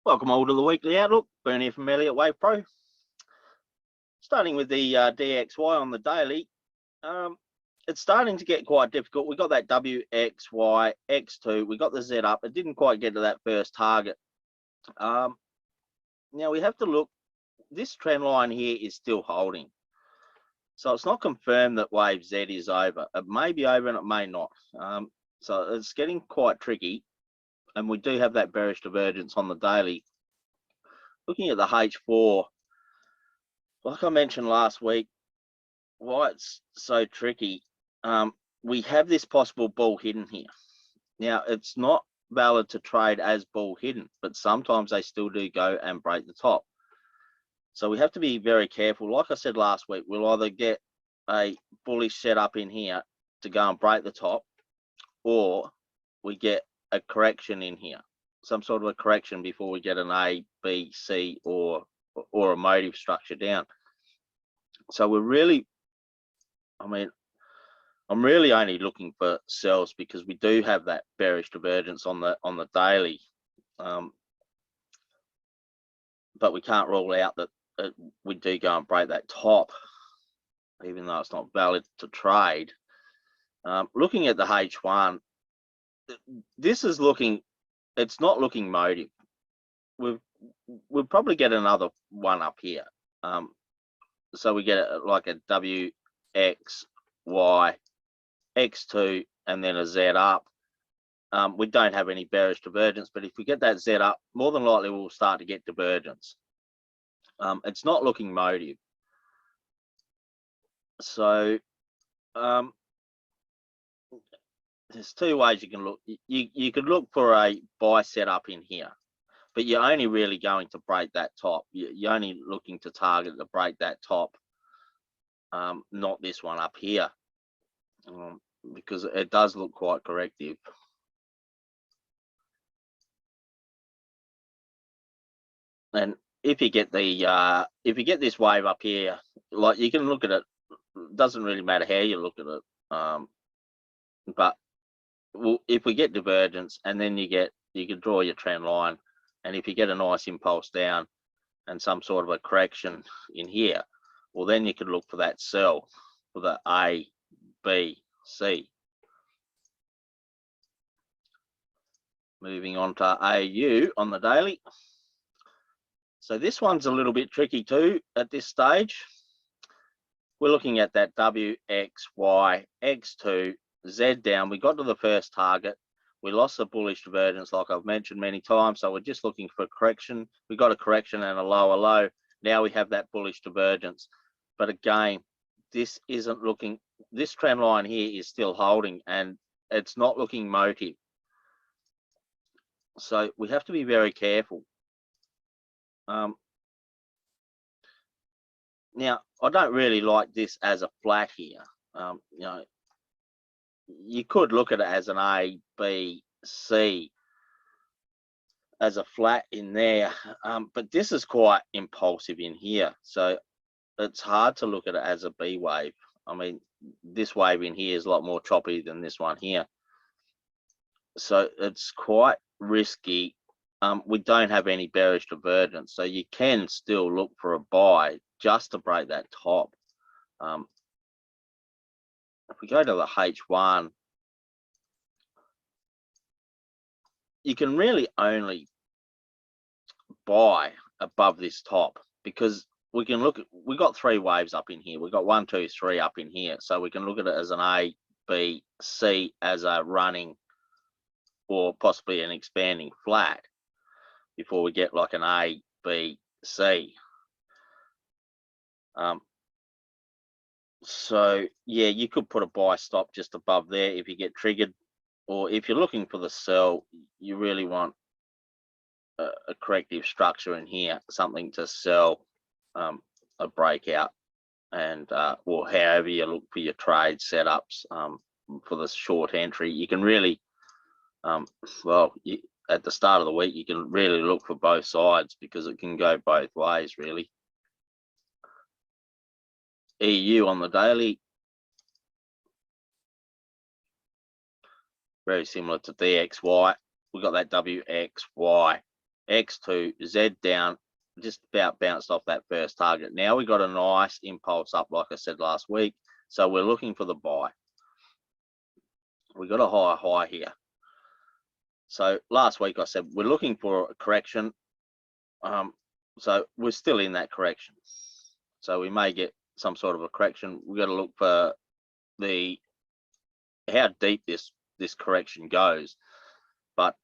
Welcome all to the weekly outlook. Bern here from EWPRO. Starting with the DXY on the daily, it's starting to get quite difficult. We got that WXY, X2, we got the Z up. It didn't quite get to that first target. Now we have to look. This trend line here is still holding. So it's not confirmed that wave Z is over. It may be over and it may not. So it's getting quite tricky. And we do have that bearish divergence on the daily. Looking at the H4, like I mentioned last week, why it's so tricky, we have this possible bull hidden here. Now, it's not valid to trade as bull hidden, but sometimes they still do go and break the top. So we have to be very careful. Like I said last week, we'll either get a bullish setup in here to go and break the top, or we get a correction in here, some sort of a correction before we get an A, B, C, or a motive structure down. So we're really, I'm really only looking for sells because we do have that bearish divergence on the daily, but we can't rule out that we do go and break that top, even though it's not valid to trade. Looking at the H1, this is looking, it's not looking motive. We'll probably get another one up here. So we get like a W, X, Y, X2, and then a Z up. We don't have any bearish divergence, but if we get that Z up, more than likely we'll start to get divergence. It's not looking motive. So there's two ways you can look. You could look for a buy setup in here, but you're only really going to break that top. You're only looking to target to break that top, not this one up here, because it does look quite corrective. And if you get the this wave up here, like you can look at it. Doesn't really matter how you look at it, but if we get divergence and then you can draw your trend line, and if you get a nice impulse down and some sort of a correction in here, well then you can look for that sell for the A, B, C. Moving on to AU on the daily. So this one's a little bit tricky too at this stage. We're looking at that W, X, Y, X2, Z down. We got to the first target. We lost the bullish divergence, like I've mentioned many times. So we're just looking for a correction. We got a correction and a lower low. Now we have that bullish divergence. But again, this isn't looking, this trend line here is still holding and it's not looking motive. So we have to be very careful. Now, I don't really like this as a flat here. You know, you could look at it as an A, B, C, as a flat in there, but this is quite impulsive in here. So it's hard to look at it as a B wave. I mean, this wave in here is a lot more choppy than this one here. So it's quite risky. We don't have any bearish divergence, so you can still look for a buy just to break that top. If we go to the H1, you can really only buy above this top because we can look at, we got three waves up in here. We got 1, 2, 3 up in here. So we can look at it as an A, B, C as a running or possibly an expanding flat before we get like an A, B, C. So yeah, you could put a buy stop just above there if you get triggered, or if you're looking for the sell, you really want a corrective structure in here, something to sell a breakout, and or however you look for your trade setups for the short entry. You can really at the start of the week you can really look for both sides because it can go both ways really. EU on the daily, very similar to DXY. We got that WXY, X2, Z down, just about bounced off that first target. Now we got a nice impulse up, like I said last week. So we're looking for the buy. We got a higher high here. So last week I said we're looking for a correction. So we're still in that correction. So we may get some sort of a correction. We got to look for how deep this correction goes. But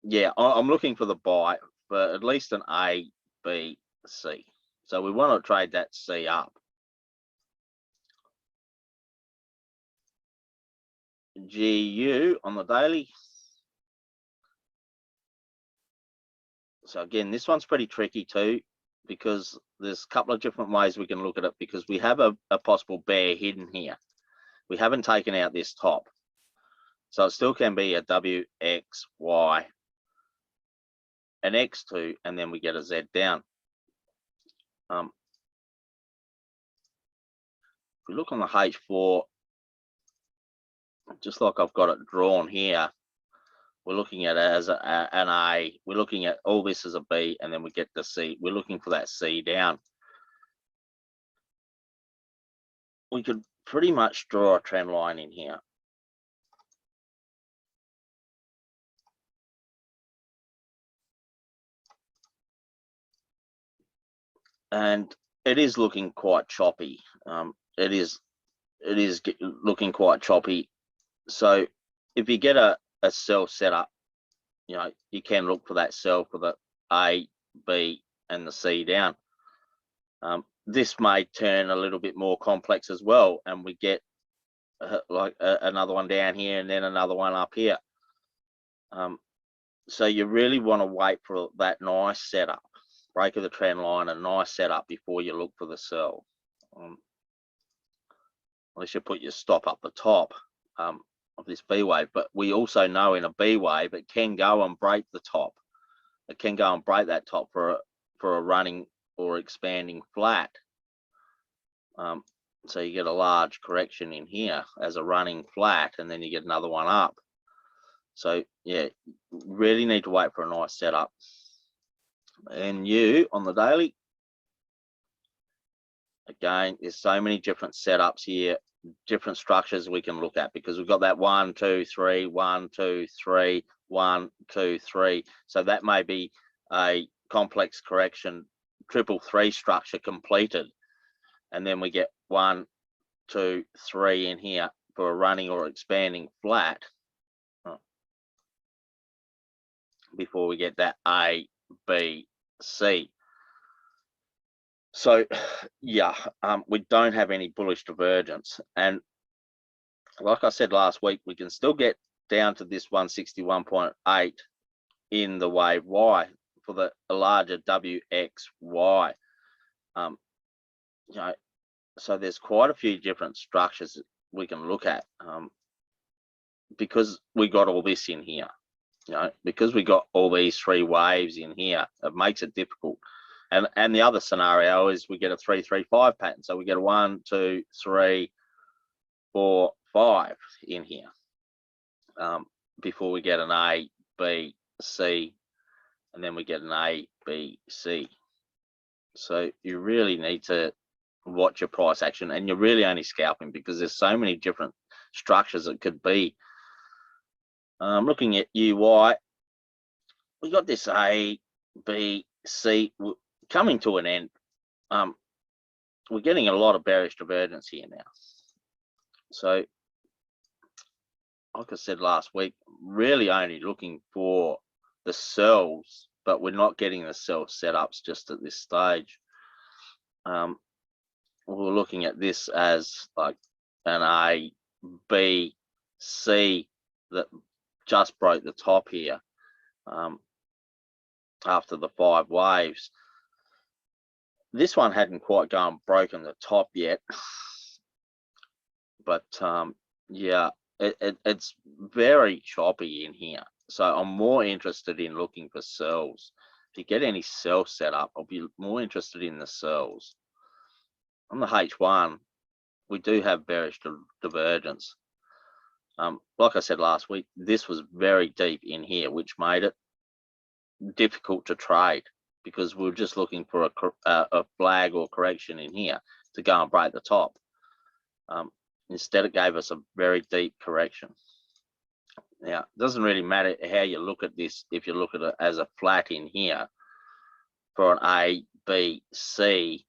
yeah, I'm looking for the buy for at least an A, B, C. So we want to trade that C up. GU on the daily. So again, this one's pretty tricky too, because there's a couple of different ways we can look at it, because we have a possible bear hidden here. We haven't taken out this top. So it still can be a W, X, Y, an X2, and then we get a Z down. If we look on the H4, just like I've got it drawn here, we're looking at it as an A. We're looking at all this as a B, and then we get the C. We're looking for that C down. We could pretty much draw a trend line in here. And it is looking quite choppy. It is looking quite choppy. So if you get a sell set up, you know, you can look for that sell for the A, B, and the C down. This may turn a little bit more complex as well, and we get like another one down here and then another one up here. So you really want to wait for that nice setup, break of the trend line, a nice setup before you look for the sell. Unless you put your stop up the top of this B wave. But we also know in a B wave it can go and break the top. It can go and break that top for a running or expanding flat. So you get a large correction in here as a running flat, and then you get another one up. So yeah, really need to wait for a nice setup. And you on the daily, again, there's so many different setups here, different structures we can look at, because we've got that 1, 2, 3, 1, 2, 3, 1, 2, 3. So that may be a complex correction, 333 structure completed, and then we get 1, 2, 3 in here for a running or expanding flat before we get that A, B, C. So yeah, we don't have any bullish divergence, and like I said last week, we can still get down to this 161.8 in the wave Y for the larger WXY. You know, so there's quite a few different structures we can look at, because we got all this in here. You know, because we got all these 3 waves in here, it makes it difficult. And the other scenario is we get a 3-3-5 pattern. So we get a 1, 2, 3, 4, 5 in here before we get an A, B, C, and then we get an A, B, C. So you really need to watch your price action, and you're really only scalping because there's so many different structures it could be. Looking at UY, we got this A, B, C coming to an end. We're getting a lot of bearish divergence here now. So, like I said last week, really only looking for the sells, but we're not getting the sell setups just at this stage. We're looking at this as like an A, B, C that just broke the top here after the 5 waves. This one hadn't quite gone broken the top yet, but yeah, it's very choppy in here. So I'm more interested in looking for sells. If you get any sell set up, I'll be more interested in the sells. On the H1, we do have bearish divergence. Like I said last week, this was very deep in here, which made it difficult to trade, because we're just looking for a flag or correction in here to go and break the top. Instead, it gave us a very deep correction. Now, it doesn't really matter how you look at this. If you look at it as a flat in here for an A, B, C,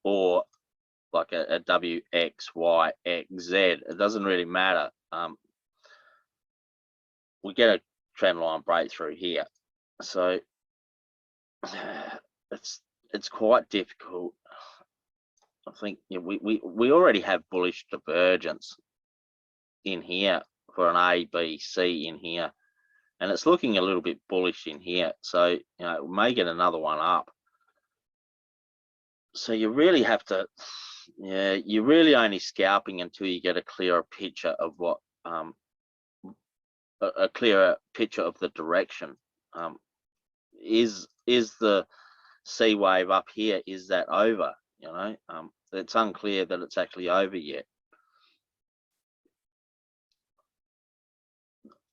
or like a W, X, Y, X, Z, it doesn't really matter. We get a trend line breakthrough here. So it's quite difficult. I think we already have bullish divergence in here for an A, B, C in here, and it's looking a little bit bullish in here. So we may get another one up. So you really have to, you're really only scalping until you get a clearer picture of what a clearer picture of the direction. Is the C wave up here, is that over? It's unclear that it's actually over yet.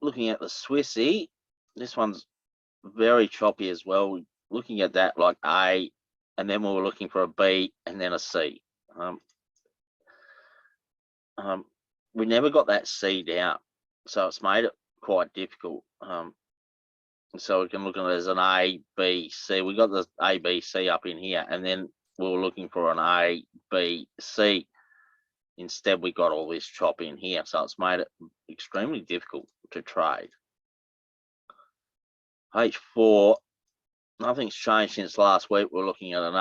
Looking at the Swissy, this one's very choppy as well. Looking at that like A, and then we were looking for a B and then a C. We never got that C down, so it's made it quite difficult. So we can look at it as an A, B, C. We got the A, B, C up in here, and then we were looking for an A, B, C. Instead, we got all this chop in here, so it's made it extremely difficult to trade. H4, nothing's changed since last week. We're looking at an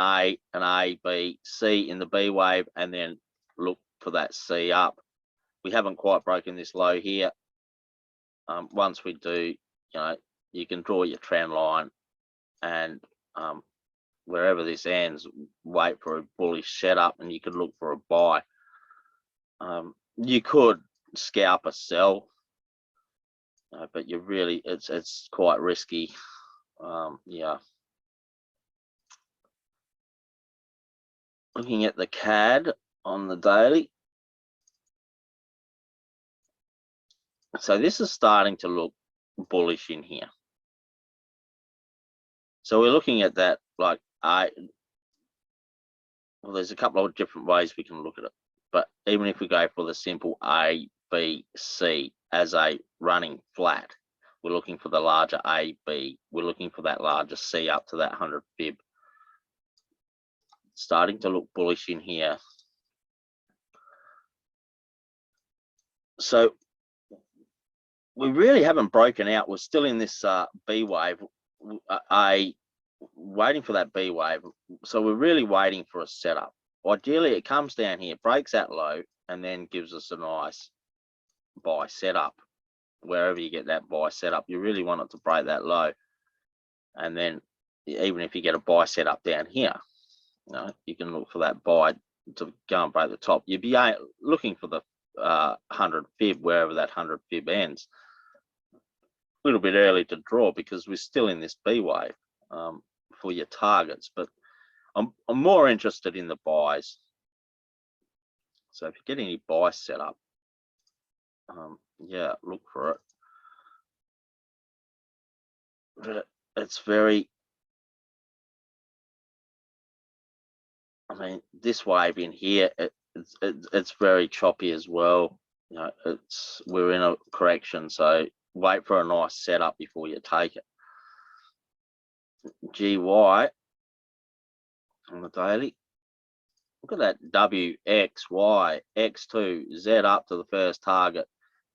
A, B, C in the B wave, and then look for that C up. We haven't quite broken this low here. Once we do, you can draw your trend line, and wherever this ends, wait for a bullish setup, and you could look for a buy. You could scalp a sell, but you really, it's quite risky. Yeah. Looking at the CAD on the daily. So this is starting to look bullish in here. So we're looking at that like well, there's a couple of different ways we can look at it. But even if we go for the simple A, B, C as a running flat, we're looking for the larger A, B. We're looking for that larger C up to that 100 fib. Starting to look bullish in here. So we really haven't broken out. We're still in this B wave, waiting for that B wave. So we're really waiting for a setup. Ideally, it comes down here, breaks that low, and then gives us a nice buy setup. Wherever you get that buy setup, you really want it to break that low. And then even if you get a buy setup down here, you can look for that buy to go and break the top. You'd be looking for the 100 fib, wherever that 100 fib ends. A little bit early to draw because we're still in this B wave for your targets, but I'm more interested in the buys. So if you get any buy set up, yeah, look for it. But it's very, this wave in here, it's very choppy as well. We're in a correction, so wait for a nice setup before you take it. GY on the daily. Look at that W, X, Y, X2, Z up to the first target.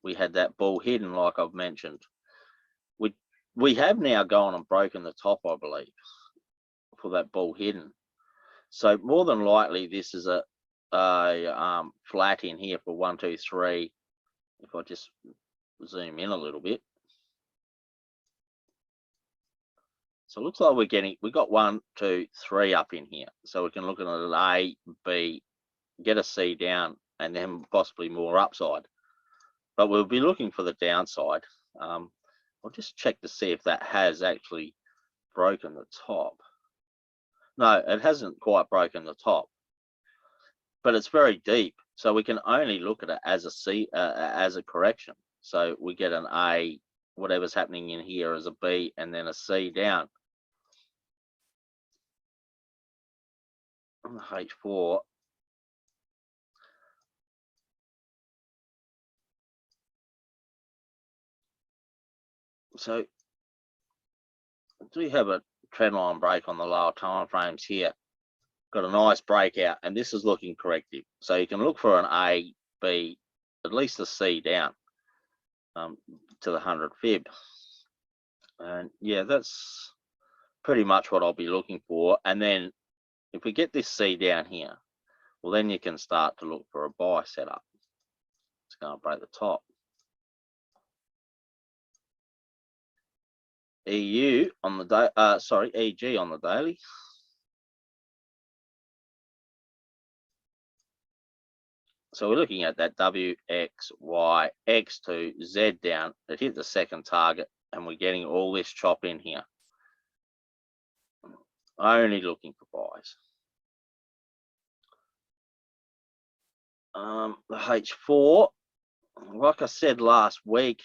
We had that bull hidden, like I've mentioned. We have now gone and broken the top, I believe, for that bull hidden. So more than likely, this is a flat in here for 1, 2, 3. If I just zoom in a little bit. So it looks like we got 1, 2, 3 up in here. So we can look at an A, B, get a C down, and then possibly more upside. But we'll be looking for the downside. I'll just check to see if that has actually broken the top. No, it hasn't quite broken the top, but it's very deep. So we can only look at it as a C, as a correction. So we get an A, whatever's happening in here as a B, and then a C down. on the H4. So we have a trend line break on the lower time frames here. Got a nice breakout, and this is looking corrective. So you can look for an A, B, at least a C down to the 100 fib. And yeah, that's pretty much what I'll be looking for. And then if we get this C down here, well, then you can start to look for a buy setup. It's going to break the top. EU on the day, EG on the daily. So we're looking at that W, X, Y, X2, Z down. It hit the second target, and we're getting all this chop in here. Only looking for buys. The H4, like I said last week,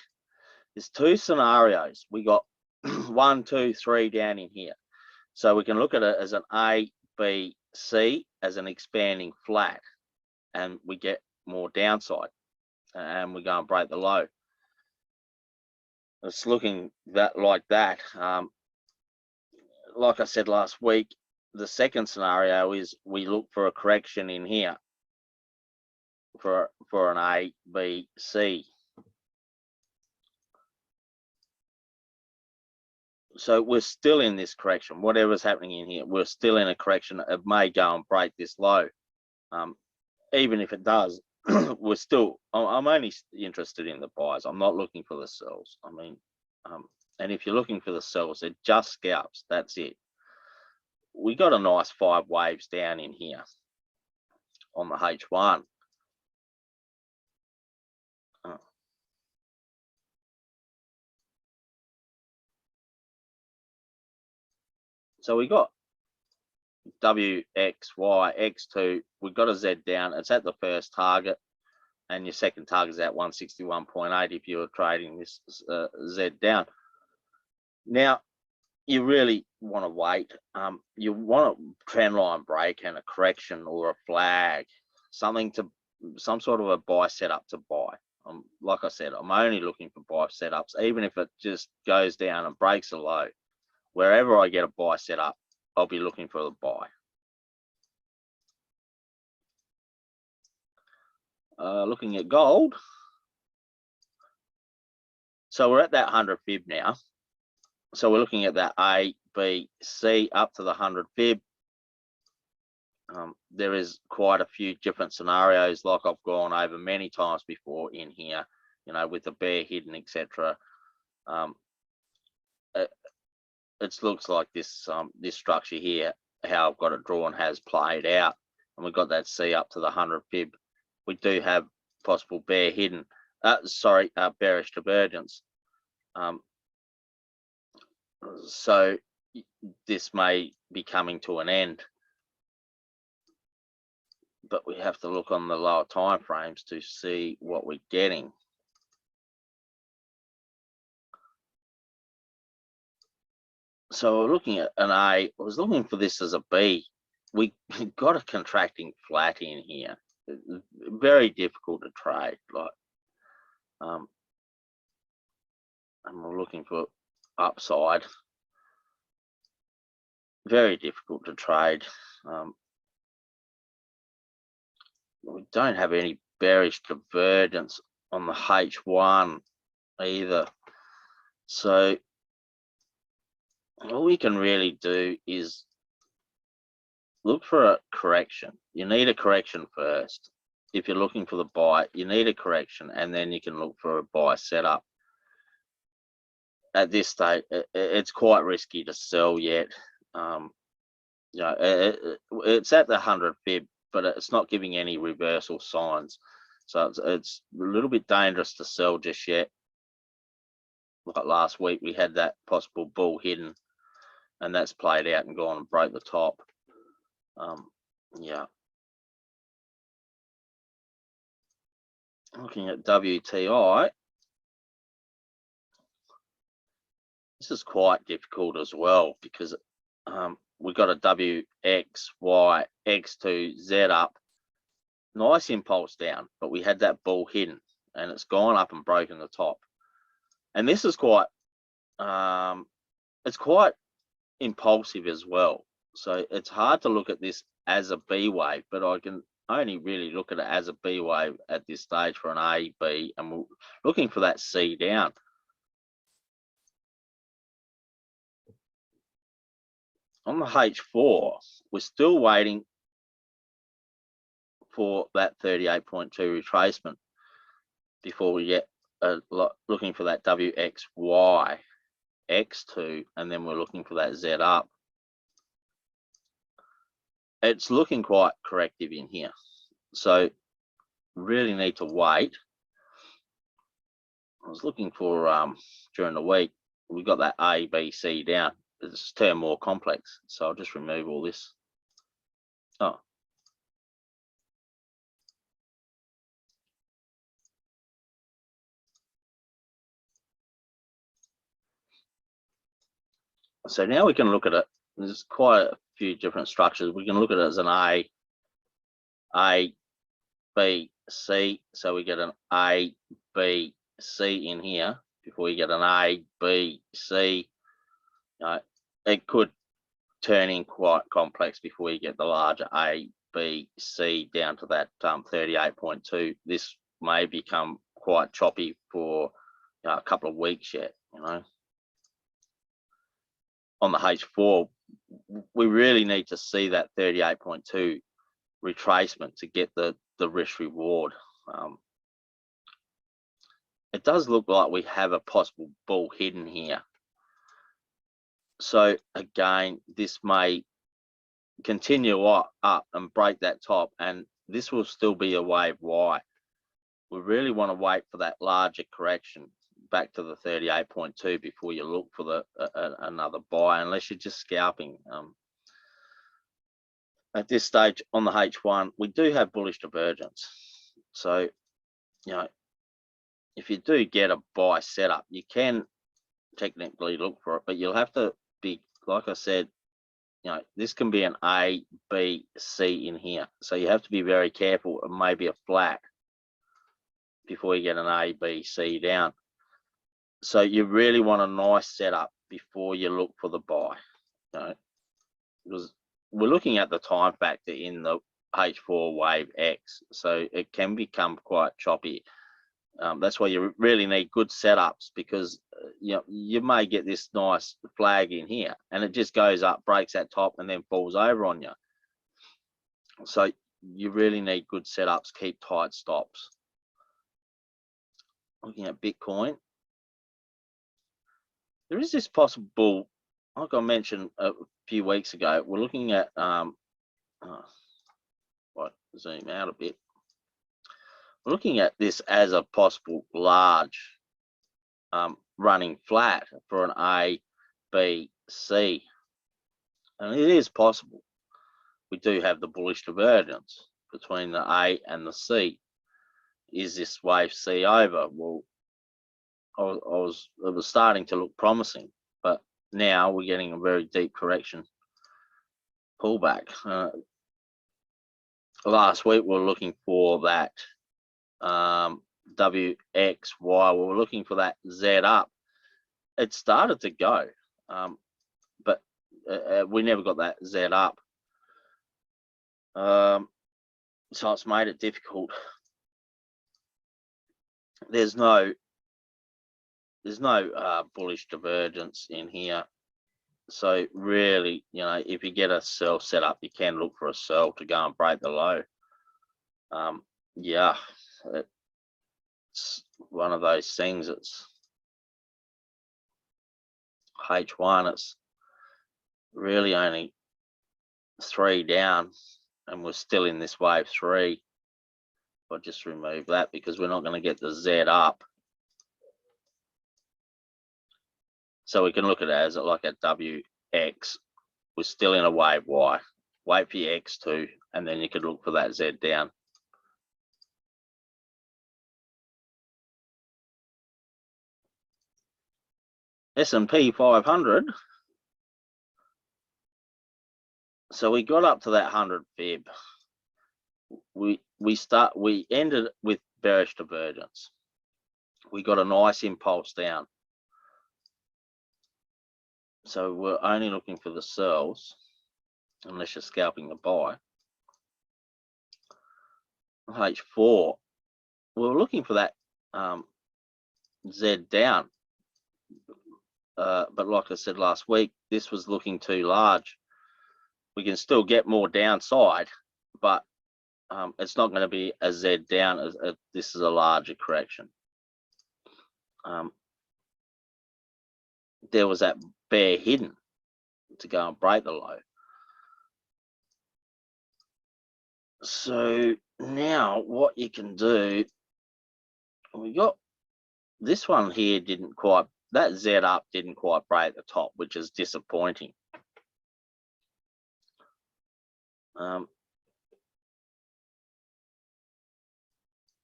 there's two scenarios. We got 1, 2, 3 down in here. So we can look at it as an A, B, C as an expanding flat, and we get more downside, and we're going to break the low. It's looking like that. Like I said last week, the second scenario is we look for a correction in here for an A, B, C. So we're still in this correction. Whatever's happening in here, we're still in a correction. It may go and break this low. Even if it does, we're still, I'm only interested in the buys. I'm not looking for the sells. I mean, and if you're looking for the sells, they're just scalps. That's it. We got a nice 5 waves down in here on the H1. So we got W, X, Y, X2. We got a Z down. It's at the first target, and your second target is at 161.8 if you're trading this Z down. Now, you really want to wait. You want a trend line break and a correction or a flag, some sort of a buy setup to buy. Like I said, I'm only looking for buy setups, even if it just goes down and breaks a low. Wherever I get a buy setup, I'll be looking for the buy. Looking at gold. So we're at that 100 fib now. So we're looking at that A, B, C up to the 100 fib. There is quite a few different scenarios, like I've gone over many times before in here, you know, with the bear hidden, etc. It looks like this this structure here, how I've got it drawn, has played out, and we've got that C up to the 100 fib. We do have possible bear hidden, bearish divergence. So this may be coming to an end, but we have to look on the lower time frames to see what we're getting. So we're looking at an A. I was looking for this as a B. We got a contracting flat in here. Very difficult to trade. Like, and we're looking for upside. Very difficult to trade. We don't have any bearish divergence on the H1 either. So all we can really do is look for a correction. You need a correction first. If you're looking for the buy, you need a correction, and then you can look for a buy setup. At this stage, it's quite risky to sell yet. You know, it's at the 100 fib, but it's not giving any reversal signs. So it's a little bit dangerous to sell just yet. Like last week, we had that possible bull hidden, and that's played out and gone and broke the top. Yeah. Looking at WTI, this is quite difficult as well, because we got a W, X, Y, X2, Z up. Nice impulse down, but we had that bull hidden, and it's gone up and broken the top. And this is quite, it's quite impulsive as well. So it's hard to look at this as a B wave, but I can only really look at it as a B wave at this stage for an A, B, and we're looking for that C down. On the H4, we're still waiting for that 38.2 retracement before we get looking for that WXY, X2, and then we're looking for that Z up. It's looking quite corrective in here, so really need to wait. I was looking for during the week, we got that A, B, C down. It's turned more complex, so I'll just remove all this. Oh, so now we can look at it. There's quite a few different structures. We can look at it as an A, B, C. So we get an A, B, C in here before we get an A, B, C. It could turn in quite complex before you get the larger A, B, C down to that 38.2. This may become quite choppy for a couple of weeks yet, On the H4, we really need to see that 38.2 retracement to get the risk reward. It does look like we have a possible bull hidden here. So again, this may continue up and break that top, and this will still be a wave Y. We really want to wait for that larger correction back to the 38.2 before you look for another buy, unless you're just scalping. At this stage on the H1, we do have bullish divergence. So, if you do get a buy setup, you can technically look for it, but you'll have to be, like I said, this can be an A, B, C in here. So you have to be very careful of maybe a flat before you get an A, B, C down. So you really want a nice setup before you look for the buy. Because we're looking at the time factor in the H4 wave X, so it can become quite choppy. That's why you really need good setups, because you may get this nice flag in here and it just goes up, breaks that top, and then falls over on you. So you really need good setups, keep tight stops. Looking at Bitcoin, there is this possible, like I mentioned a few weeks ago, we're looking at zoom out a bit. We're looking at this as a possible large running flat for an A, B, C, and it is possible. We do have the bullish divergence between the A and the C. Is this wave C over? Well, it was starting to look promising, but now we're getting a very deep correction pullback. Last week we were looking for that WXY, we were looking for that Z up. It started to go, but we never got that Z up. So it's made it difficult. There's no bullish divergence in here. So really, if you get a sell set up, you can look for a sell to go and break the low. Yeah, it's one of those things. It's H1, it's really only 3 down, and we're still in this wave 3. I'll just remove that because we're not going to get the Z up. So we can look at it as like a WX. We're still in a wave Y. Wait for your X2, and then you could look for that Z down. S&P 500. So we got up to that 100 fib. We ended with bearish divergence. We got a nice impulse down. So we're only looking for the sells, unless you're scalping the buy. H4, we were looking for that Z down. But like I said last week, this was looking too large. We can still get more downside, but it's not going to be a Z down as this is a larger correction. There was that bear hidden to go and break the low. So now what you can do, we got this one here didn't quite, that Z up didn't quite break the top, which is disappointing.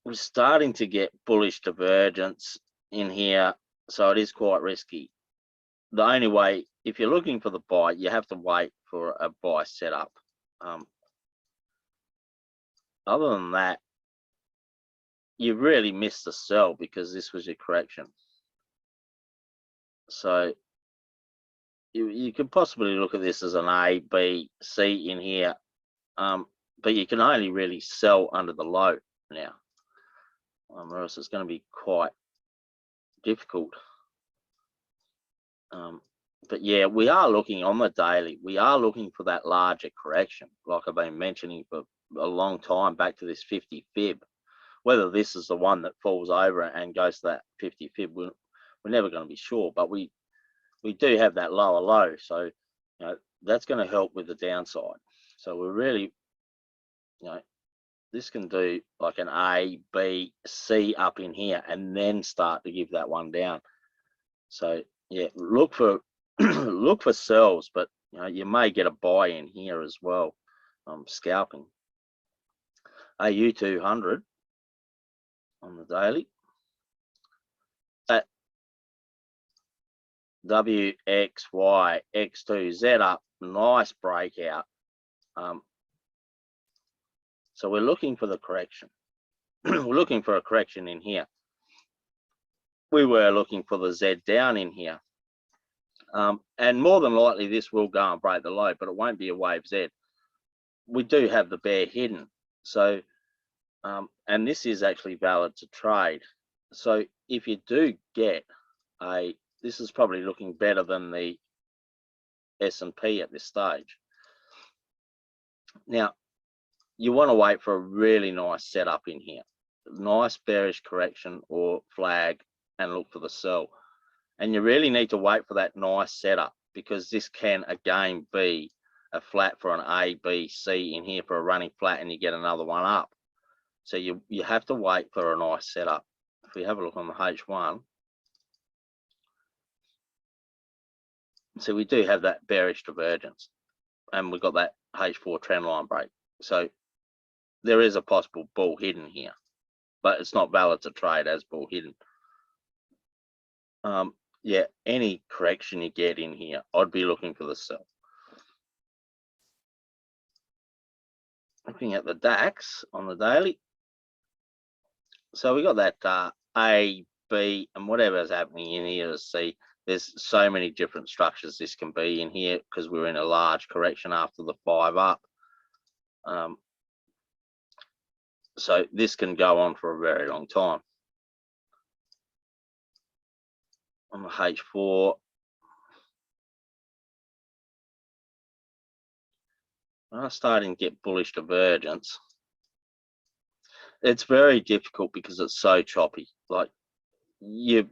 We're starting to get bullish divergence in here, so it is quite risky. The only way, if you're looking for the buy, you have to wait for a buy setup. Other than that, you really missed the sell because this was your correction. So you could possibly look at this as an A, B, C in here, but you can only really sell under the low now, or else it's going to be quite difficult. But yeah, we are looking on the daily. We are looking for that larger correction, like I've been mentioning for a long time, back to this 50 fib. Whether this is the one that falls over and goes to that 50 fib, we're never going to be sure. But we do have that lower low, so you know that's going to help with the downside. So we're really, you know, this can do like an A, B, C up in here, and then start to give that one down. So yeah, look for look for sells, but you know you may get a buy in here as well. Scalping. AU 200 on the daily. At WXY X2Z up, nice breakout. So we're looking for the correction. We're looking for a correction in here. We were looking for the Z down in here. And more than likely this will go and break the low, but it won't be a wave Z. We do have the bear hidden. So, and this is actually valid to trade. So if you do get a, this is probably looking better than the S&P at this stage. Now, you want to wait for a really nice setup in here. Nice bearish correction or flag and look for the sell. And you really need to wait for that nice setup, because this can again be a flat for an A, B, C in here for a running flat, and you get another one up. So you have to wait for a nice setup. If we have a look on the H1, so we do have that bearish divergence, and we've got that H4 trend line break. So there is a possible bull hidden here, but it's not valid to trade as bull hidden. Yeah, any correction you get in here, I'd be looking for the sell. Looking at the DAX on the daily. So we got that A, B, and whatever is happening in here to C. There's so many different structures this can be in here, because we're in a large correction after the 5 up. So this can go on for a very long time. On the H4, I'm starting to get bullish divergence. It's very difficult because it's so choppy. Like, you're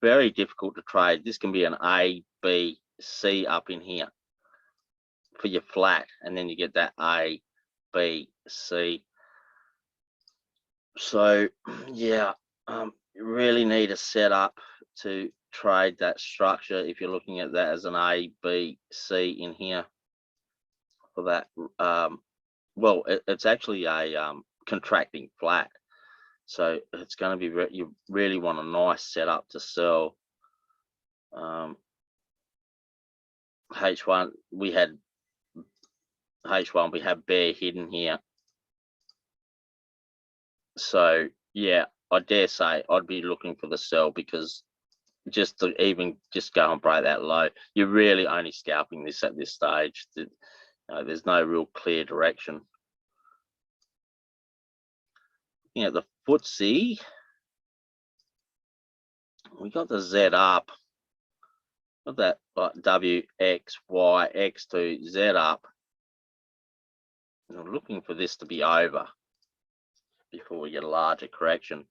very difficult to trade. This can be an A, B, C up in here for your flat, and then you get that A, B, C. So yeah, you really need a setup to trade that structure if you're looking at that as an A, B, C in here for that. Well, it's actually a contracting flat, so it's going to be you really want a nice setup to sell. H1, we had H1, we have bear hidden here. So yeah, I dare say I'd be looking for the sell, because just to even just go and break that low, you're really only scalping this at this stage. There's no real clear direction. Looking at the FTSE, we got the Z up. Got that W, X, Y, X to Z up. And I'm looking for this to be over before we get a larger correction.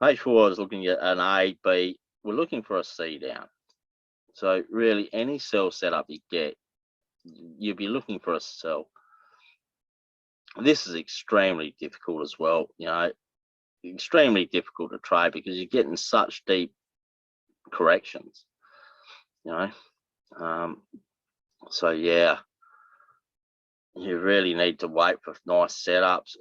H4 is looking at an A, B. We're looking for a C down. So really, any sell setup you get, you'll be looking for a sell. This is extremely difficult as well, extremely difficult to trade, because you're getting such deep corrections, so yeah, you really need to wait for nice setups.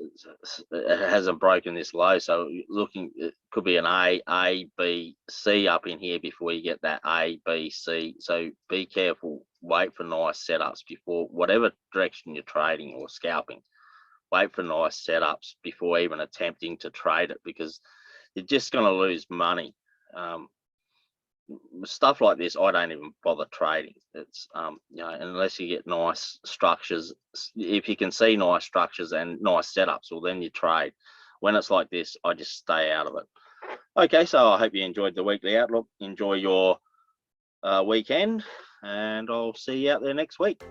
It hasn't broken this low, so it could be an A, B, C up in here before you get that A, B, C. So be careful, wait for nice setups before, whatever direction you're trading or scalping, wait for nice setups before even attempting to trade it, because you're just going to lose money. Stuff like this, I don't even bother trading. It's unless you get nice structures. If you can see nice structures and nice setups, well, then you trade. When it's like this, I just stay out of it. Okay, so I hope you enjoyed the weekly outlook. Enjoy your weekend, and I'll see you out there next week.